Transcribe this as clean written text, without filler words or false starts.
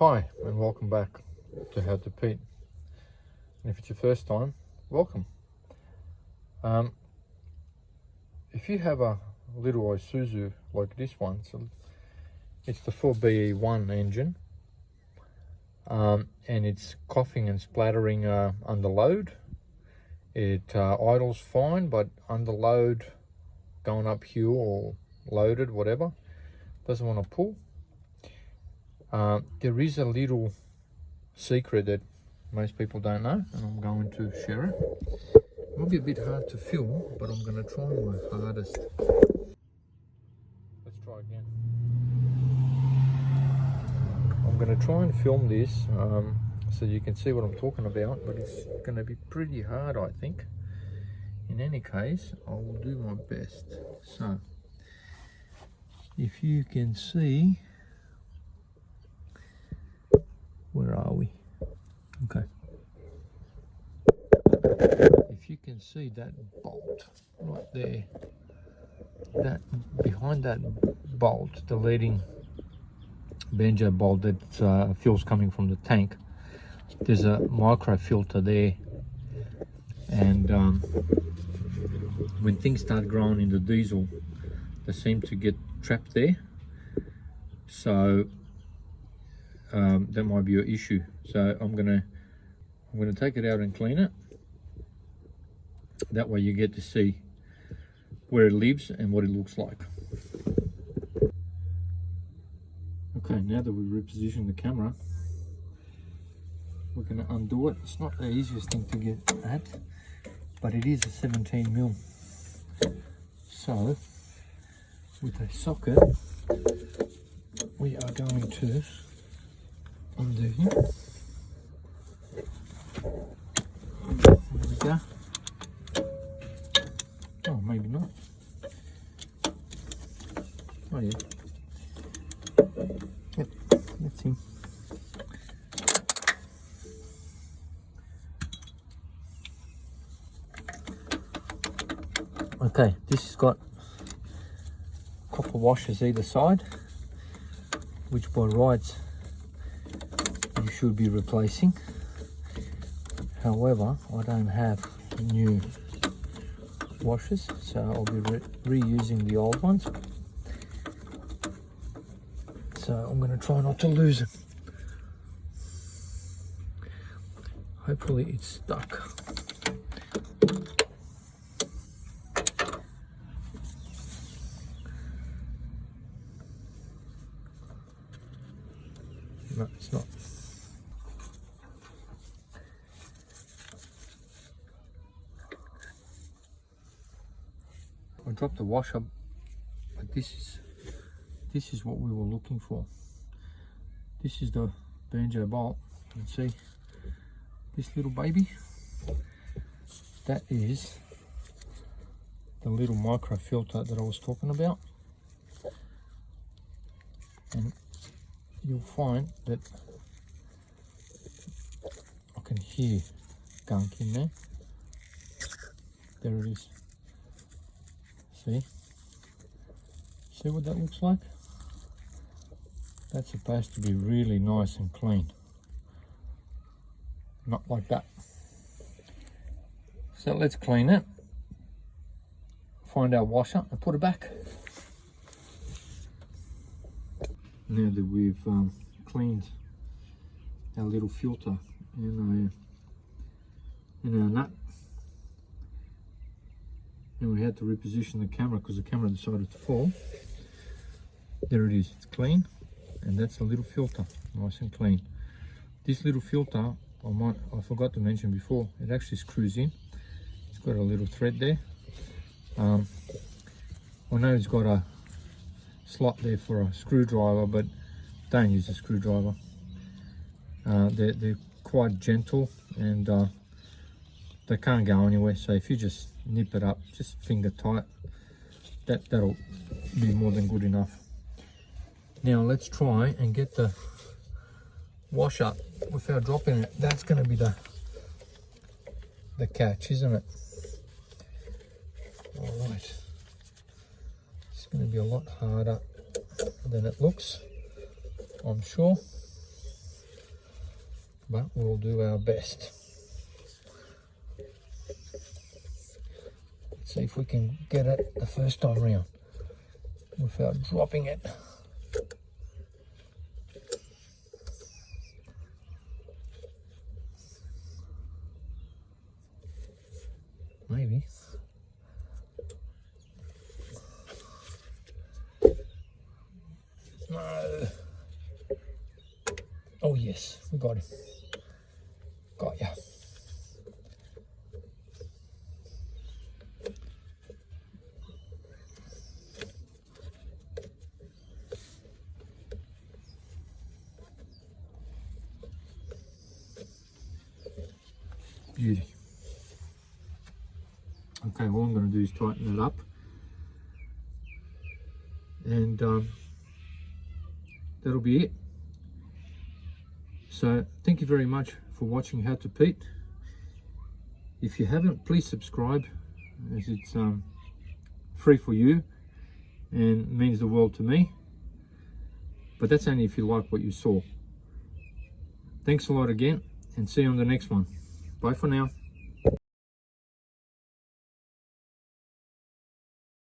Hi and welcome back to How to Pete, and if it's your first time, welcome. If you have a little ISUZU like this one, so it's the 4BE1 engine, and it's coughing and splattering under load. It idles fine, but under load, going uphill or loaded, whatever, doesn't want to pull. There is a little secret that most people don't know, and I'm going to share it. It will be a bit hard to film, but I'm going to try my hardest. Let's try again. I'm going to try and film this so you can see what I'm talking about, but it's going to be pretty hard, I think. In any case, I will do my best. So, if you can see, where are we? Okay. If you can see that bolt right there, that behind that bolt, the leading banjo bolt that fuel's coming from the tank, there's a micro filter there, and when things start growing in the diesel, they seem to get trapped there. So that might be your issue. So I'm gonna take it out and clean it. That way you get to see where it lives and what it looks like. Okay, now that we've repositioned the camera, we're gonna undo it. It's not the easiest thing to get at, but it is a 17mm. So with a socket, we are going to undo here. There we go. Oh, maybe not. Oh yeah. Yep, that's him. Okay, this has got copper washers either side, which by rights you should be replacing. However, I don't have new washers, so I'll be reusing the old ones. So I'm going to try not to lose it. Hopefully it's stuck. No, it's not. I dropped the washer, but this is what we were looking for. This is the banjo bolt. You can see this little baby. That is the little micro filter that I was talking about, and you'll find that I can hear gunk in there. There it is. See what that looks like? That's supposed to be really nice and clean. Not like that. So let's clean it. Find our washer and put it back. Now that we've cleaned our little filter in our nut, and we had to reposition the camera because the camera decided to fall. There it is, it's clean, and that's the little filter, nice and clean. This little filter, I forgot to mention before, it actually screws in. It's got a little thread there. I know it's got a slot there for a screwdriver, but don't use a screwdriver. They're quite gentle, and they can't go anywhere, so if you just nip it up, just finger tight, that'll be more than good enough. Now let's try and get the washer without dropping it. That's going to be the catch, isn't it? All right, it's going to be a lot harder than it looks, I'm sure. but we'll do our best. Let's see if we can get it the first time round without dropping it. Maybe. No. Oh yes, we got him. Got ya. Beauty. Okay, all I'm going to do is tighten it up, and that'll be it. So thank you very much for watching How to Pete. If you haven't, please subscribe, as it's free for you and means the world to me, but that's only if you like what you saw. Thanks a lot again, and see you on the next one. Bye for now.